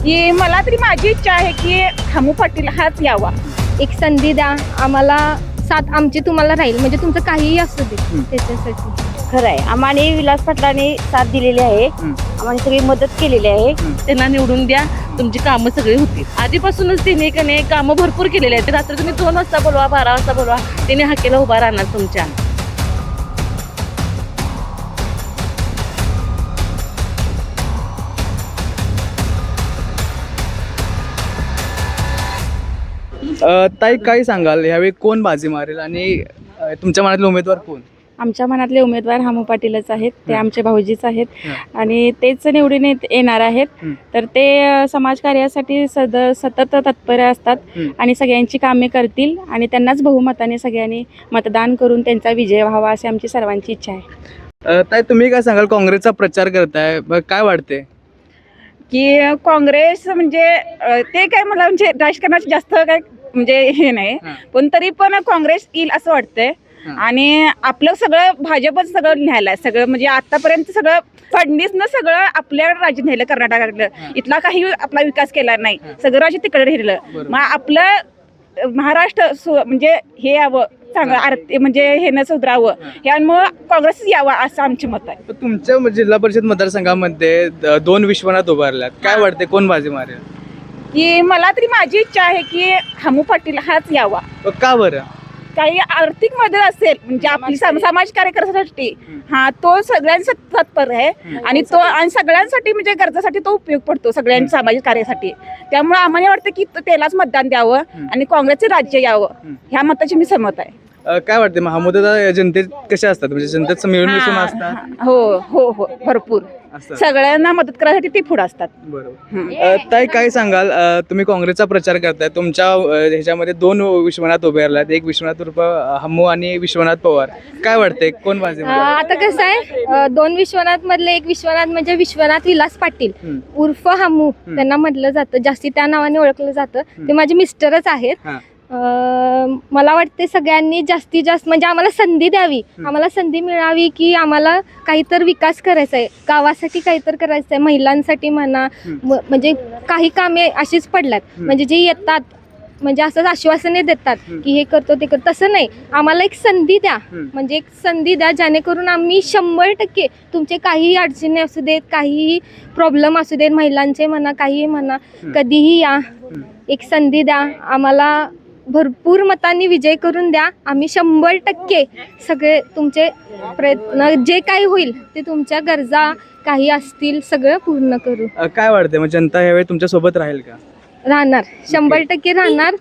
की मला तरी माझी इच्छा आहे की हमू पाटील हाच यावा. एक संधी द्या आम्हाला, साथ आमची तुम्हाला राहील, म्हणजे तुमचं काहीही असू दे त्याच्यासाठी. खरं आहे, आम्हाने विलास पाटलांनी साथ दिलेली आहे, आम्हाला सगळी मदत केलेली आहे. त्यांना निवडून द्या, तुमची कामं सगळी होतील. आधीपासूनच त्यांनी का नाही कामं भरपूर केलेली आहेत. रात्री तुम्ही 2 वाजता बोलवा, 12 वाजता बोलवा, त्यांनी हाकेला उभा राहणार तुमच्या. ताई काय सांगाल ह्यावेळी कोण बाजी मारेल आणि तुमच्या मनातले उमेदवार कोण? आमच्या मनातले उमेदवार हमू पाटीलच आहेत. ते आमचे भाऊजीच आहेत आणि तेच निवडून येणार आहेत. तर ते समाजकार्यासाठी सतत तत्पर असतात आणि सगळ्यांची कामे करतील आणि त्यांनाच बहुमताने सगळ्यांनी मतदान करून त्यांचा विजय व्हावा अशी आमची सर्वांची इच्छा आहे. ताई तुम्ही काय सांगाल, काँग्रेसचा प्रचार करताय, काय वाटते की काँग्रेस म्हणजे ते काय मला म्हणजे राजकारणाचं जास्त काय म्हणजे हे नाही, पण तरी पण काँग्रेस येईल असं वाटतंय. आणि आपलं सगळं भाजपच सगळं न्यायला सगळं म्हणजे आतापर्यंत सगळं फडणवीसनं सगळं आपल्या राज्य नेलं, कर्नाटकातलं. इथला काही आपला विकास केला नाही, सगळं राज्य तिकडे नेलं. मग आपलं महाराष्ट्र म्हणजे हे यावं चांगलं आरती म्हणजे हे न सुधरावं, यामुळं काँग्रेस यावा असं आमचे मत आहे. तुमच्या जिल्हा परिषद मतदारसंघामध्ये 2 विश्वनाथ उभारल्यात, काय वाटते कोण बाजी मारेल? की मला तरी माझी इच्छा आहे की हमू पाटील हाच यावा. का बरं? काही आर्थिक मदत असेल म्हणजे आपली समाज कार्यकर्त्यासाठी तो सगळ्यांचा तत्पर आहे आणि तो आणि सगळ्यांसाठी म्हणजे गरजासाठी तो उपयोग पडतो सगळ्यांच्या सामाजिक कार्यासाठी. त्यामुळे आम्हाला वाटतं की त्यालाच मतदान द्यावं आणि काँग्रेसचे राज्य यावं, ह्या मताची मी सहमत आहे. काय वाटते महामुद्दा जनतेत कशा असतात, म्हणजे जनतेत मिळून मिसळून असतात? हो हो हो, भरपूर सगळ्यांना मदत करायसाठी ते पुढे असतात. बरोबर. ताई काय सांगाल, तुम्ही काँग्रेसचा प्रचार करताय, तुमच्या ह्याच्यामध्ये 2 विश्वनाथ उभारल्यात, एक विश्वनाथ उर्फ हमू आणि विश्वनाथ पवार, काय वाटते कोण बाजी मारेल? आता कसं आहे, 2 विश्वनाथ मधले एक विश्वनाथ म्हणजे विश्वनाथ विलास पाटील उर्फ हमू त्यांना म्हटलं जातं, जास्ती त्या नावाने ओळखलं जातं. ते माझे मिस्टरच आहेत. मला वाटते सगळ्यांनी जास्तीत जास्त म्हणजे आम्हाला संधी द्यावी, आम्हाला संधी मिळावी की आम्हाला काहीतरी विकास करायचा आहे, गावासाठी काहीतरी करायचं आहे, महिलांसाठी म्हणा. म्हणजे काही कामे अशीच पडल्यात, म्हणजे जे येतात म्हणजे असंच आश्वासने देतात की हे करतो ते करतो, तसं नाही. आम्हाला एक संधी द्या, म्हणजे एक संधी द्या जेणेकरून आम्ही 100% तुमचे काहीही अडचणी असू देत, काहीही प्रॉब्लेम असू देत, महिलांचे म्हणा काहीही म्हणा, कधीही या, एक संधी द्या आम्हाला, भरपूर मतांनी विजय करून द्या. आम्ही 100% सगळे तुमचे प्रयत्न जे काही होईल ते तुमच्या गरजा काही असतील सगळं पूर्ण करू. काय वाटते मग जनता यावेळी तुमच्या सोबत राहील का? राहणार, 100% राहणार,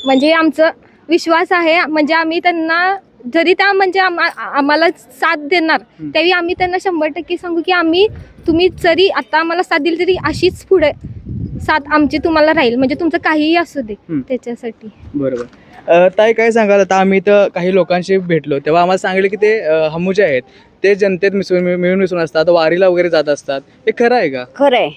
म्हणजे आमचं विश्वास आहे. म्हणजे आम्ही त्यांना जरी त्या म्हणजे आम्हाला साथ देणार त्यावेळी आम्ही त्यांना 100% सांगू की आम्ही तुम्ही जरी आता आम्हाला साथ दिली तरी अशीच पुढे साथ आमची तुम्हाला राहील, म्हणजे तुमचं काहीही असू दे त्याच्यासाठी. बरोबर. ताई काय सांगाल, आता आम्ही इथं काही लोकांशी भेटलो तेव्हा आम्हाला सांगितलं की ते हमू जे आहेत ते जनतेत मिळून मिसळून असतात, वारीला वगैरे जात असतात, हे खरं आहे का? खरं आहे,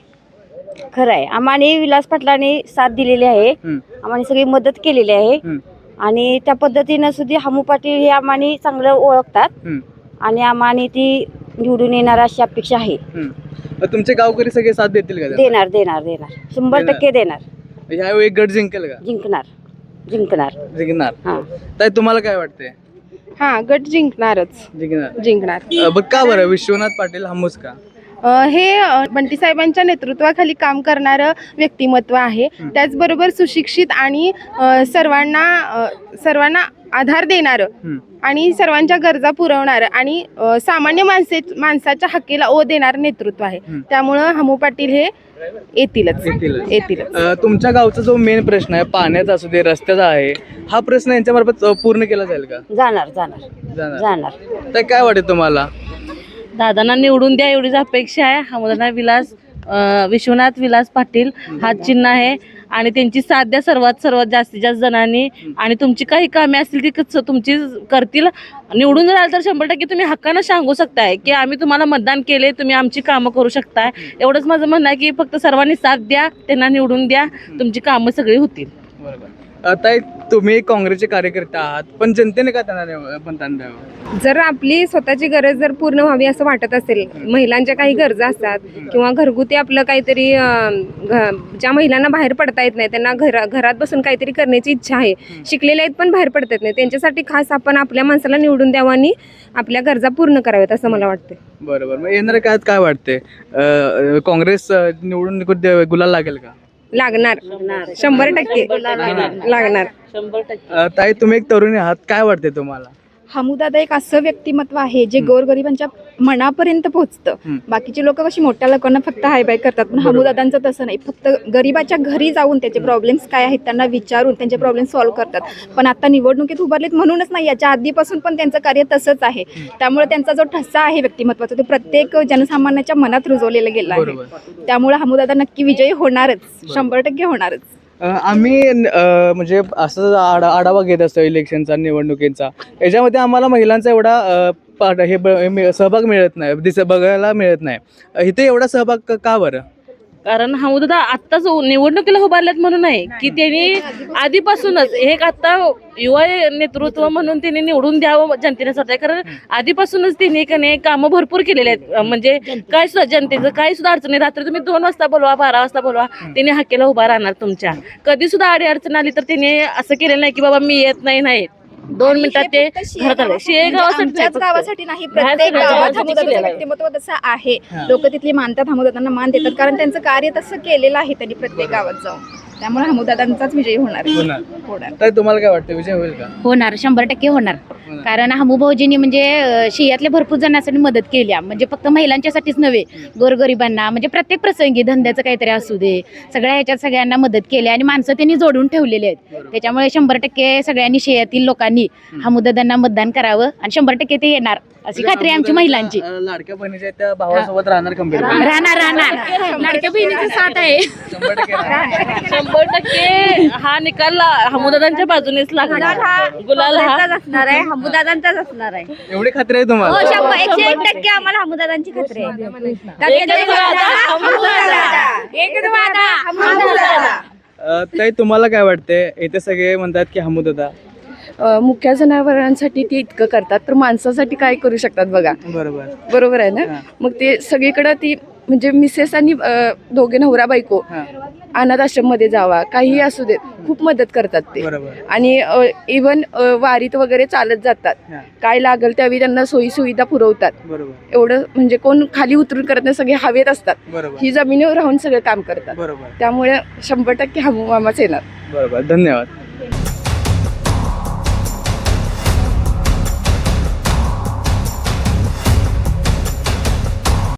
खरं आहे, आम्हाने विलास पाटलांनी साथ दिलेली आहे, आम्हाला सगळी मदत केलेली आहे आणि त्या पद्धतीनं सुद्धा हमू पाटील हे आम्हाने चांगलं ओळखतात आणि आम्हाने ती निवडून येणार अशी अपेक्षा आहे. तुमचे गावकरी सगळे साथ देतील का? देणार देणार देणार 100% देणार. ह्यावेळी गट जिंकेल का? जिंकणार जिंकणार जिंकणार. हां. ताई तुम्हाला काय वाटतंय? गट जिंकणारच, जिंकणार. का बरं विश्वनाथ पाटील हमूच का? हे बंटी साहेबांच्या नेतृत्वाखाली काम करणारं व्यक्तिमत्व आहे. त्याचबरोबर सुशिक्षित आणि सर्वांना आधार देणारं आणि सर्वांच्या गरजा पुरवणारं आणि सामान्य माणसाच्या हक्कीला ओ देणारं नेतृत्व आहे. त्यामुळं हमू पाटील हे येतीलच. तुमच्या गावचा जो मेन प्रश्न आहे पाण्याचा असू दे, रस्त्याचा आहे, हा प्रश्न यांच्यामार्फत पूर्ण केला जाईल का? जाणार जाणार जाणार. तर काय वाटतं तुम्हाला? दादांना निवडून द्या एवढीच अपेक्षा आहे. हमूदाना विश्वनाथ विलास पाटील हा चिन्ह आहे आणि त्यांची साथ द्या सर्वात जास्तीत जास्त जणांनी आणि तुमची काही कामे असतील ती तुमची करतील. निवडून जर आलं तर 100% तुम्ही हक्कानं सांगू शकताय की आम्ही तुम्हाला मतदान केले, तुम्ही आमची कामं करू शकताय. एवढंच माझं म्हणणं आहे की फक्त सर्वांनी साथ द्या, त्यांना निवडून द्या, तुमची कामं सगळी होतील. बरोबर. ताई तुम्ही काँग्रेसचे कार्यकर्ते आहात, पण जनतेने का त्यांना मतदान द्यावं? जर आपली स्वतःची गरज जर पूर्ण व्हावी असं वाटत असेल, महिलांच्या काही गरजा असतात किंवा घरगुती आपलं काहीतरी ज्या महिलांना बाहेर पडता येत नाही, त्यांना घरात बसून काहीतरी करण्याची इच्छा आहे, शिकलेल्या आहेत पण बाहेर पडता येत नाही, त्यांच्यासाठी खास आपण आपल्या माणसाला निवडून द्यावं आणि आपल्या गरजा पूर्ण कराव्यात असं मला वाटतं. बरोबर. मग येणाऱ्या काळात काय वाटते, काँग्रेस निवडून गुलाल लागेल का? लागणार 100% लागणार. 100%. ताई, तुम्ही एक तरुणी आहात, काय वाटते तुम्हाला? हमूदादा एक असं व्यक्तिमत्व आहे जे गोरगरिबांच्या मनापर्यंत पोहोचतं. बाकीचे लोक कशी मोठ्या लोकांना फक्त हाय बाय करतात, पण हमूदादांचं तसं नाही. फक्त गरीबाच्या घरी जाऊन त्याचे प्रॉब्लेम्स काय आहेत त्यांना विचारून त्यांचे प्रॉब्लेम सॉल्व्ह करतात. पण आता निवडणुकीत उभारलेत म्हणूनच नाही, याच्या आधीपासून पण त्यांचं कार्य तसंच आहे. त्यामुळे त्यांचा जो ठसा आहे व्यक्तिमत्वाचा तो प्रत्येक जनसामान्याच्या मनात रुजवलेला गेला आहे. त्यामुळे हमूदादा नक्की विजयी होणारच, 100% होणारच. आम्ही म्हणजे असं आढावा घेत असतो इलेक्शनचा, निवडणुकीचा. याच्यामध्ये आम्हाला महिलांचा एवढा सहभाग मिळत नाही, बघायला मिळत नाही. इथे एवढा सहभाग का बरं? कारण हमूदादा आत्ताच निवडणुकीला उभारल्यात म्हणून नाही की त्यांनी आधीपासूनच एक आता युवा नेतृत्व म्हणून त्यांनी निवडून द्यावं जनतेने स्वतः. कारण आधीपासूनच त्यांनी कने कामं भरपूर केलेले आहेत. म्हणजे काय सुद्धा जनतेचं काही सुद्धा अडचण नाही. रात्री तुम्ही 2 वाजता बोलवा, 12 वाजता बोलवा, त्यांनी हाकेला उभा राहणार तुमच्या. कधी सुद्धा अडचण आली तर त्यांनी असं केलेलं नाही की बाबा मी येत नाही. 2 मिनिटात ते घरात आले. आमच्याच गावासाठी नाही, प्रत्येक गावात हमूदादाचं व्यक्तिमत्व तसं आहे. लोक तिथली मानतात, हमूदादांना मान देतात, कारण त्यांचं कार्य तसं केलेलं आहे त्यांनी प्रत्येक गावात जाऊन. त्यामुळे हमूदादांचाच विजय होणार. तर तुम्हाला काय वाटतं, विजय होईल का? होणार, 100% होणार. कारण हमू भाऊजींनी म्हणजे शियातल्या भरपूर जणांसाठी मदत केली. म्हणजे फक्त महिलांच्यासाठीच नव्हे, गोरगरिबांना म्हणजे प्रत्येक प्रसंगी धंद्याचं काहीतरी असू दे, सगळ्या ह्याच्यात सगळ्यांना मदत केली आणि माणसं त्यांनी जोडून ठेवलेले आहेत. त्याच्यामुळे 100% सगळ्यांनी शियातील लोकांनी हमूदादांना मतदान करावं आणि 100% ते येणार अशी खात्री आहे आमची महिलांची. लाडक्या बहिणीच्या त्या भावासोबत राहणार कंपेअर राहणार लाडक्या बहिणीचं साथ आहे. 100% हा निकाल हमूदादांच्या बाजूनेच लागणार. गुलाल हा असणार आहे, हमूदादांचाच असणार आहे. एवढी खात्री आहे तुम्हाला? 101% आम्हाला हमूदादांची खात्री आहे. ताई, तुम्हाला काय वाटते? इथे सगळे म्हणतात की हमूदादा. मुख्य जनावरांसाठी ते इतकं करतात, तर माणसासाठी काय करू शकतात बघा. बरोबर आहे ना. मग ते सगळीकडं ती म्हणजे मिसेस आणि दोघे नवरा बायको अनाथ आश्रम मध्ये जावा, काही असू देत, खूप मदत करतात ते. आणि इव्हन वारीत वगैरे चालत जातात, काय लागल त्यावेळी त्यांना सोयी सुविधा पुरवतात. एवढं म्हणजे कोण खाली उतरून करत नाही, सगळे हवेत असतात. ही जमिनीवर राहून सगळं काम करतात. त्यामुळे 100% हमू मामाच येणार. बरोबर. धन्यवाद.